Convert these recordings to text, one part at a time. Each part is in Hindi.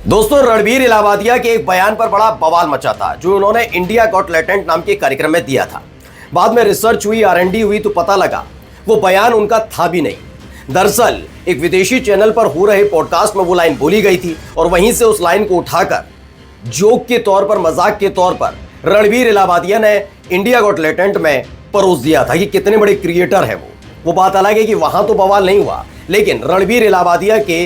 दोस्तों, रणबीर इलाहाबादिया के एक बयान पर बड़ा बवाल मचा था जो उन्होंने इंडिया गॉट टैलेंट नाम के कार्यक्रम में दिया था। बाद में रिसर्च हुई, R&D हुई तो पता लगा वो बयान उनका था भी नहीं। दरअसल एक विदेशी चैनल पर हो रहे पॉडकास्ट में वो लाइन बोली गई थी और वहीं से उस लाइन को उठाकर जोक के तौर पर, मजाक के तौर पर रणबीर इलाहाबादिया ने इंडिया गॉट टैलेंट में परोस दिया था कि कितने बड़े क्रिएटर है वो बात अलग है कि वहां तो बवाल नहीं हुआ, लेकिन रणबीर इलाहाबादिया के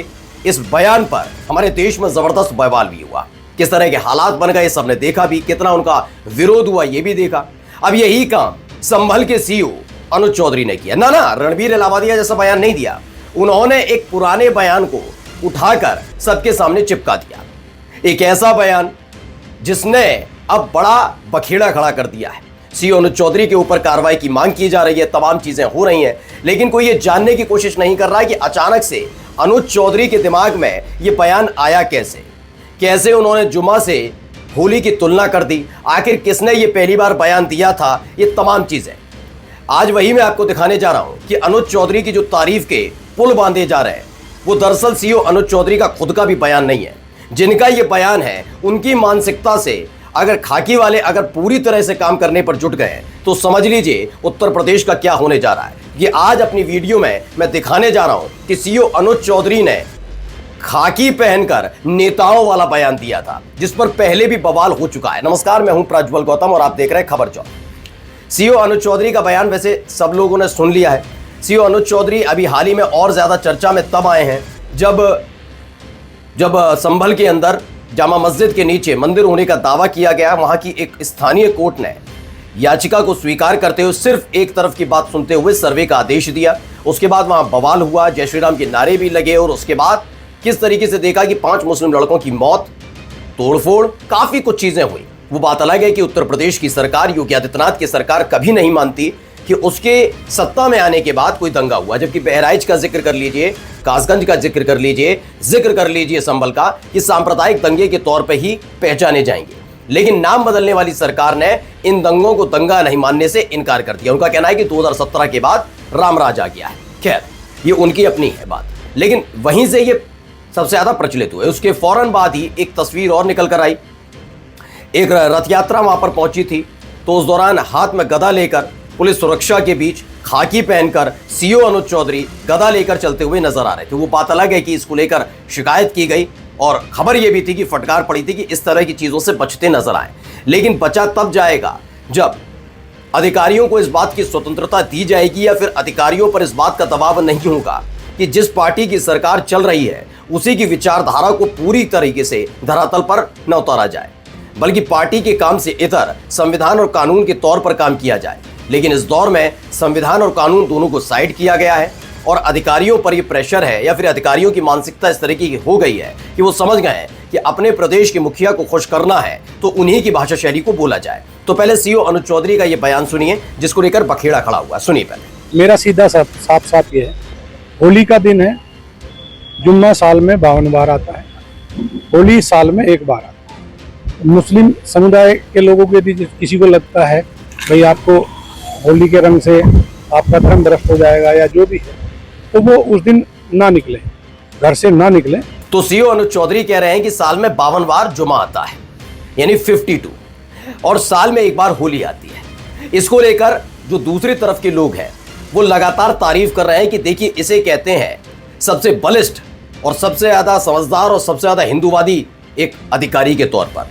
इस बयान पर हमारे देश में जबरदस्त बवाल भी हुआ। किस तरह के हालात बन गए सबने देखा भी, कितना उनका विरोध हुआ ये भी देखा। अब यही काम संभल के CEO अनुज चौधरी ने किया। ना, रणबीर इलाहाबादिया जैसा बयान नहीं दिया, उन्होंने एक पुराने बयान को उठाकर सबके सामने चिपका दिया। एक ऐसा बयान जिसने अब बड़ा बखेड़ा खड़ा कर दिया है। CEO अनुज चौधरी के ऊपर कार्रवाई की मांग की जा रही है, तमाम चीजें हो रही हैं, लेकिन कोई ये जानने की कोशिश नहीं कर रहा है कि अचानक से अनुज चौधरी के दिमाग में ये बयान आया कैसे उन्होंने जुमा से होली की तुलना कर दी, आखिर किसने ये पहली बार बयान दिया था, ये तमाम चीजें आज वही मैं आपको दिखाने जा रहा हूं कि अनुज चौधरी की जो तारीफ के पुल बांधे जा रहे हैं वो दरअसल CEO अनुज चौधरी का खुद का भी बयान नहीं है। जिनका ये बयान है उनकी मानसिकता से अगर खाकी वाले अगर पूरी तरह से काम करने पर जुट गए तो समझ लीजिए उत्तर प्रदेश का क्या होने जा रहा है। ये आज अपनी वीडियो में मैं दिखाने जा रहा हूं कि CEO अनुज चौधरी ने खाकी पहनकर नेताओं वाला बयान दिया था जिस पर पहले भी बवाल हो चुका है। नमस्कार, मैं हूं प्रज्वल गौतम और आप देख रहे हैं खबर चौक। CEO अनुज चौधरी का बयान वैसे सब लोगों ने सुन लिया है। CEO अनुज चौधरी अभी हाल ही में और ज्यादा चर्चा में तब आए हैं जब संभल के अंदर जामा मस्जिद के नीचे मंदिर होने का दावा किया गया। वहां की एक स्थानीय कोर्ट ने याचिका को स्वीकार करते हुए सिर्फ एक तरफ की बात सुनते हुए सर्वे का आदेश दिया। उसके बाद वहां बवाल हुआ, जय श्री राम के नारे भी लगे और उसके बाद किस तरीके से देखा कि 5 मुस्लिम लड़कों की मौत, तोड़फोड़, काफी कुछ चीजें हुई। वो बात अलग है कि उत्तर प्रदेश की सरकार, योगी आदित्यनाथ की सरकार कभी नहीं मानती कि उसके सत्ता में आने के बाद कोई दंगा हुआ, जबकि बहराइच का जिक्र कर लीजिए, कासगंज का जिक्र कर लीजिए संभल का, कि सांप्रदायिक दंगे के तौर पे ही पहचाने जाएंगे। लेकिन नाम बदलने वाली सरकार ने इन दंगों को दंगा नहीं मानने से इनकार कर दिया। उनका कहना है कि 2017 के बाद रामराज आ गया है। खैर, ये उनकी अपनी है बात, लेकिन वहीं से ये सबसे ज्यादा प्रचलित हुए। उसके फौरन बाद ही एक तस्वीर और निकल कर आई। एक रथ यात्रा वहां पर पहुंची थी तो उस दौरान हाथ में गदा लेकर पुलिस सुरक्षा के बीच खाकी पहनकर CEO अनुज चौधरी गदा लेकर चलते हुए नजर आ रहे थे। वो बात अलग है कि इसको लेकर शिकायत की गई और खबर यह भी थी कि फटकार पड़ी थी कि इस तरह की चीजों से बचते नजर आए। लेकिन बचा तब जाएगा जब अधिकारियों को इस बात की स्वतंत्रता दी जाएगी या फिर अधिकारियों पर इस बात का दबाव नहीं होगा कि जिस पार्टी की सरकार चल रही है उसी की विचारधारा को पूरी तरीके से धरातल पर न उतारा जाए, बल्कि पार्टी के काम से इतर संविधान और कानून के तौर पर काम किया जाए। लेकिन इस दौर में संविधान और कानून दोनों को साइड किया गया है और अधिकारियों पर यह प्रेशर है या फिर अधिकारियों की मानसिकता इस तरीके की हो गई है कि वो समझ गए हैं कि अपने प्रदेश के मुखिया को खुश करना है तो उन्हीं की भाषा शैली को बोला जाए। तो पहले CEO अनुज चौधरी का यह बयान सुनिए जिसको लेकर बखेड़ा खड़ा हुआ। सुनिए पहले। मेरा सीधा साफ ये है, होली का दिन है, जुम्मा साल में 52 बार आता है, होली साल में 1 बार आता है। मुस्लिम समुदाय के लोगों के यदि किसी को लगता है भाई आपको होली के रंग से आपका धर्म भ्रष्ट हो जाएगा या जो भी है, तो वो उस दिन ना निकले, घर से ना निकले। तो CEO अनुज चौधरी कह रहे हैं कि साल में 52 बार जुमा आता है यानी 52, और साल में 1 बार होली आती है। इसको लेकर जो दूसरी तरफ के लोग हैं वो लगातार तारीफ कर रहे हैं कि देखिए इसे कहते हैं सबसे बलिष्ठ और सबसे ज्यादा समझदार और सबसे ज्यादा हिंदूवादी एक अधिकारी के तौर पर।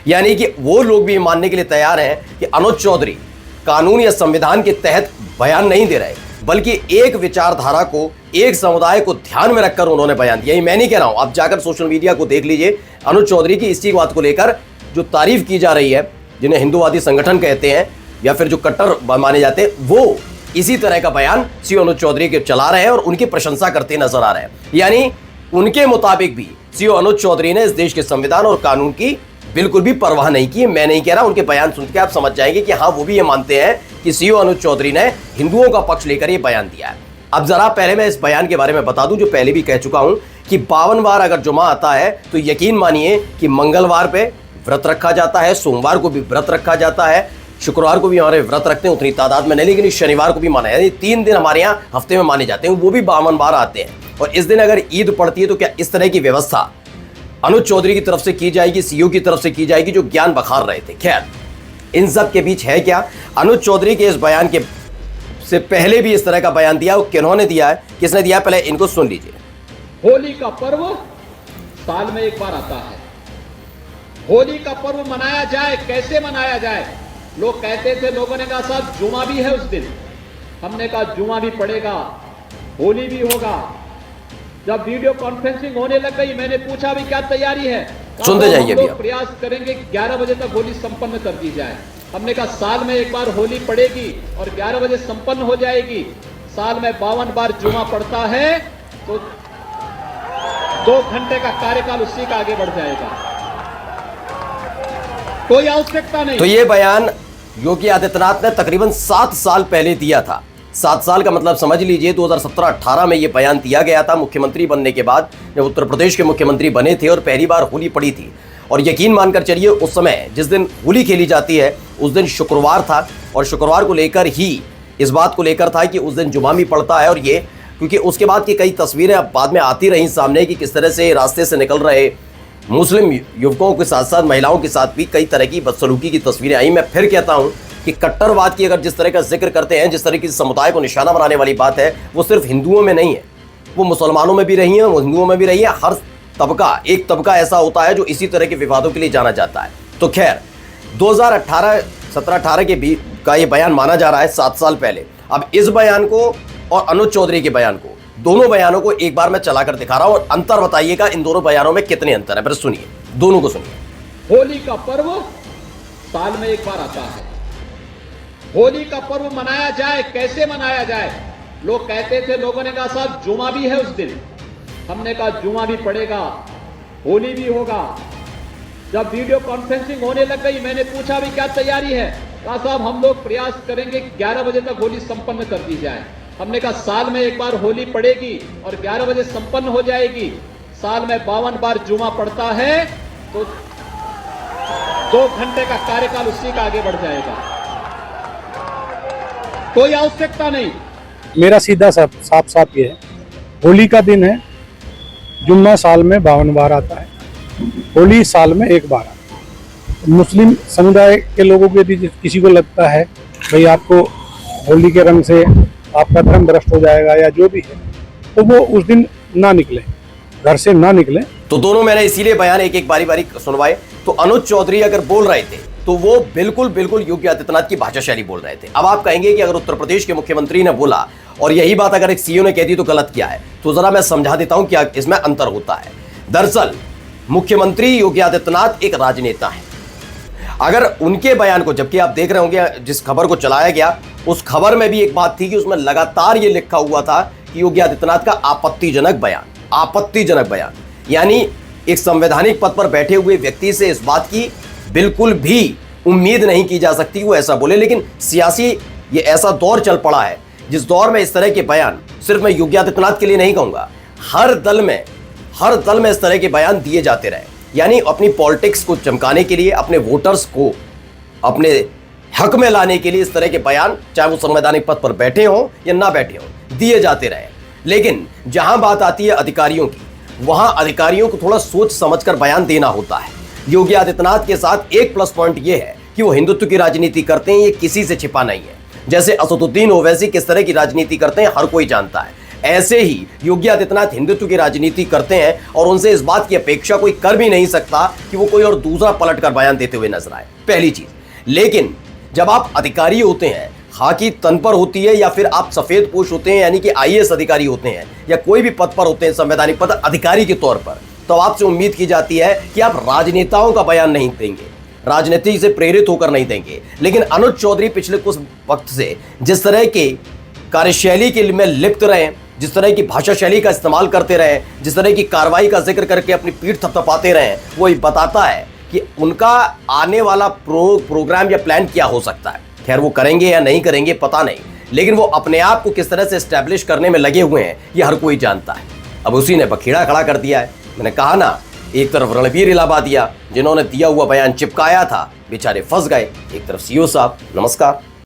यानी कि वो लोग भी मानने के लिए तैयार हैं कि अनुज चौधरी कानून या संविधान के तहत बयान नहीं दे रहे, बल्कि एक विचारधारा को, एक समुदाय को ध्यान में रखकर उन्होंने बयान दिया। ये मैं नहीं कह रहा हूं, आप जाकर सोशल मीडिया को देख लीजिए। अनुज चौधरी की इसी बात को लेकर जो तारीफ की जा रही है, जिन्हें हिंदूवादी संगठन कहते हैं या फिर जो कट्टर माने जाते हैं, वो इसी तरह का बयान CEO अनुज चौधरी के चला रहे हैं और उनकी प्रशंसा करते नजर आ रहे हैं। यानी उनके मुताबिक भी CEO अनुज चौधरी ने इस देश के संविधान और कानून की बिल्कुल भी परवाह नहीं की। मैं नहीं कह रहा, उनके बयान सुन के आप समझ जाएंगे कि हाँ, वो भी ये मानते हैं कि CEO अनुज चौधरी ने हिंदुओं का पक्ष लेकर ये बयान दिया है। अब जरा पहले मैं इस बयान के बारे में बता दूं जो पहले भी कह चुका हूं कि 52 बार अगर जुमा आता है तो यकीन मानिए कि मंगलवार पे व्रत रखा जाता है, सोमवार को भी व्रत रखा जाता है, शुक्रवार को भी हमारे व्रत रखते हैं, उतनी तादाद में नहीं, लेकिन शनिवार को भी माना है। 3 दिन हमारे यहाँ हफ्ते में माने जाते हैं, वो भी 52 बार आते हैं। और इस दिन अगर ईद पड़ती है तो क्या इस तरह की व्यवस्था अनुज चौधरी की तरफ से की जाएगी, सीओ की तरफ से की जाएगी, जो ज्ञान बखार रहे थे। खैर, इन सब के बीच है क्या, अनुज चौधरी के इस बयान के से पहले भी इस तरह का बयान दिया, वो किन्होंने दिया है, किसने दिया है, पहले इनको सुन लीजिए। होली का पर्व साल में एक बार आता है। होली का पर्व मनाया जाए, कैसे मनाया जाए? लोग कहते थे, लोगों ने कहा साहब जुमा भी है उस दिन। हमने कहा जुमा भी पड़ेगा, होली भी होगा। जब वीडियो कॉन्फ्रेंसिंग होने लग गई, मैंने पूछा भी क्या तैयारी है? सुनते जाइए हम अभी लोग आप। प्रयास करेंगे 11 बजे तक होली संपन्न कर दी जाए। हमने कहा साल में एक बार होली पड़ेगी और 11 बजे संपन्न हो जाएगी। साल में 52 बार जुमा पड़ता है तो 2 घंटे का कार्यकाल उसी का आगे बढ़ जाएगा, कोई आवश्यकता नहीं। तो ये बयान योगी आदित्यनाथ ने तकरीबन 7 साल पहले दिया था। 7 साल का मतलब समझ लीजिए, 2017-18 में ये बयान दिया गया था, मुख्यमंत्री बनने के बाद, जब उत्तर प्रदेश के मुख्यमंत्री बने थे और पहली बार होली पड़ी थी। और यकीन मानकर चलिए, उस समय जिस दिन होली खेली जाती है उस दिन शुक्रवार था, और शुक्रवार को लेकर ही इस बात को लेकर था कि उस दिन जुमा भी पड़ता है। और ये क्योंकि उसके बाद की कई तस्वीरें अब बाद में आती रहीं सामने कि किस तरह से रास्ते से निकल रहे मुस्लिम युवकों के साथ साथ महिलाओं के साथ भी कई तरह की बदसलूकी की तस्वीरें आई। मैं फिर कहता हूं कि कट्टरवाद की अगर जिस तरह का जिक्र करते हैं, जिस तरह की समुदाय को निशाना बनाने वाली बात है, वो सिर्फ हिंदुओं में नहीं है, वो मुसलमानों में भी रही है, वो हिंदुओं में भी रही है। हर तबका, एक तबका ऐसा होता है जो इसी तरह के विवादों के लिए जाना जाता है। तो खैर, 2017-18 के भी का ये बयान माना जा रहा है 7 साल पहले। अब इस बयान को और अनुज चौधरी के बयान को, दोनों बयानों को एक बार मैं चलाकर दिखा रहा हूं और अंतर बताइएगा इन दोनों बयानों में कितने अंतर है। फिर सुनिए, दोनों को सुनिए। होली का पर्व साल में एक बार आता है। होली का पर्व मनाया जाए, कैसे मनाया जाए? लोग कहते थे, लोगों ने कहा साहब जुमा भी है उस दिन। हमने कहा जुमा भी पड़ेगा, होली भी होगा। जब वीडियो कॉन्फ्रेंसिंग होने लग गई, मैंने पूछा भी क्या तैयारी है? कहा साहब हम लोग प्रयास करेंगे 11 बजे तक होली संपन्न कर दी जाए। हमने कहा साल में एक बार होली पड़ेगी और 11 बजे संपन्न हो जाएगी। साल में 52 बार जुमा पड़ता है तो 2 घंटे का कार्यकाल उसी का आगे बढ़ जाएगा, कोई आवश्यकता नहीं। मेरा सीधा साफ साफ ये है, होली का दिन है, जुम्मा साल में 52 बार आता है, होली साल में एक बार आता है। मुस्लिम समुदाय के लोगों के यदि किसी को लगता है भाई आपको होली के रंग से आपका धर्म भ्रष्ट हो जाएगा या जो भी है, तो वो उस दिन ना निकले, घर से ना निकले। तो दोनों मैंने इसीलिए बयान एक एक बारी बारी सुनवाए। तो अनुज चौधरी अगर बोल रहे थे तो वो बिल्कुल योगी आदित्यनाथ की भाषा शैली बोल रहे थे। अब आप कहेंगे कि अगर उत्तर प्रदेश के मुख्यमंत्री ने बोला और यही बात अगर एक सीओ ने कह दी तो गलत क्या है? तो जरा मैं समझा देता हूं क्या इसमें अंतर होता है। दरअसल मुख्यमंत्री योगी आदित्यनाथ एक राजनेता है। अगर उनके बयान को, जबकि आप देख रहे होंगे जिस खबर को चलाया गया उस खबर में भी एक बात थी कि उसमें लगातार ये लिखा हुआ था कि योगी आदित्यनाथ का आपत्तिजनक बयान, यानी एक संवैधानिक पद पर बैठे हुए व्यक्ति से इस बात की बिल्कुल भी उम्मीद नहीं की जा सकती वो ऐसा बोले। लेकिन सियासी ये ऐसा दौर चल पड़ा है जिस दौर में इस तरह के बयान, सिर्फ मैं योगी आदित्यनाथ के लिए नहीं कहूंगा, हर दल में इस तरह के बयान दिए जाते रहे। यानी अपनी पॉलिटिक्स को चमकाने के लिए, अपने वोटर्स को अपने हक में लाने के लिए इस तरह के बयान, चाहे वो संवैधानिक पद पर बैठे हों या ना बैठे हों, दिए जाते रहे। लेकिन जहां बात आती है अधिकारियों की, वहां अधिकारियों को थोड़ा सोच समझकर बयान देना होता है। योगी आदित्यनाथ के साथ एक प्लस पॉइंट यह है कि वो हिंदुत्व की राजनीति करते हैं, ये किसी से छिपा नहीं है। जैसे असदुद्दीन ओवैसी किस तरह की राजनीति करते हैं हर कोई जानता है, ऐसे ही योगी आदित्यनाथ हिंदुत्व की राजनीति करते हैं और उनसे इस बात की अपेक्षा कोई कर भी नहीं सकता कि वो कोई और दूसरा पलटकर बयान देते हुए नजर आए, पहली चीज। लेकिन जब आप अधिकारी होते हैं, खाकी तन पर होती है, या फिर आप सफेद पोश होते हैं यानी कि आईएएस अधिकारी होते हैं, या कोई भी पद पर होते हैं संवैधानिक पद अधिकारी के तौर पर, तो आपसे उम्मीद की जाती है कि आप राजनेताओं का बयान नहीं देंगे, राजनीति से प्रेरित होकर नहीं देंगे। लेकिन अनुज चौधरी पिछले कुछ वक्त से जिस तरह के कार्यशैली के में लिप्त रहे, जिस तरह की भाषा शैली का इस्तेमाल करते रहे, जिस तरह की कार्रवाई का जिक्र करके अपनी पीठ थपथपाते रहे, वो ये बताता है कि उनका आने वाला प्रोग्राम या प्लान क्या हो सकता है। खैर वो करेंगे या नहीं करेंगे पता नहीं, लेकिन वो अपने आप को किस तरह से एस्टैब्लिश करने में लगे हुए हैं ये हर कोई जानता है। अब उसी ने बखेड़ा खड़ा कर दिया है। मैंने कहा ना, एक तरफ रणबीर इलाहाबादिया जिन्होंने दिया हुआ बयान चिपकाया था, बेचारे फंस गए, एक तरफ सीओ साहब। नमस्कार।